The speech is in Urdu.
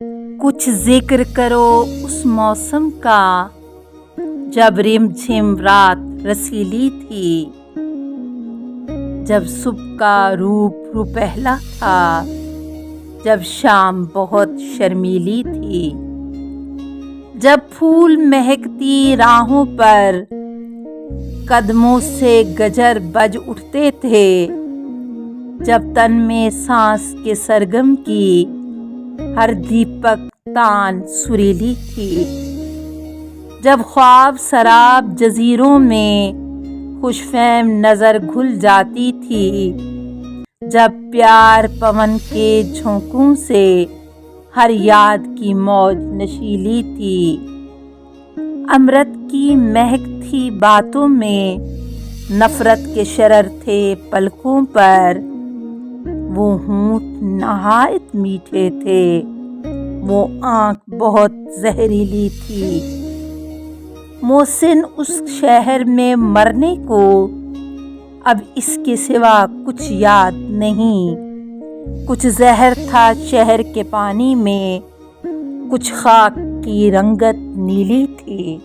کچھ ذکر کرو اس موسم کا جب رم جھم رات رسیلی تھی، جب صبح کا روپ روپہلا تھا، جب شام بہت شرمیلی تھی، جب پھول مہکتی راہوں پر قدموں سے گجر بج اٹھتے تھے، جب تن میں سانس کے سرگم کی ہر دیپک تان سریلی تھی، جب خواب سراب جزیروں میں خوش فہم نظر گھل جاتی تھی، جب پیار پون کے جھونکوں سے ہر یاد کی موج نشیلی تھی، امرت کی مہک تھی باتوں میں، نفرت کے شرر تھے پلکوں پر، وہ ہونٹ نہایت میٹھے تھے، وہ آنکھ بہت زہریلی تھی۔ محسن اس شہر میں مرنے کو اب اس کے سوا کچھ یاد نہیں، کچھ زہر تھا شہر کے پانی میں، کچھ خاک کی رنگت نیلی تھی۔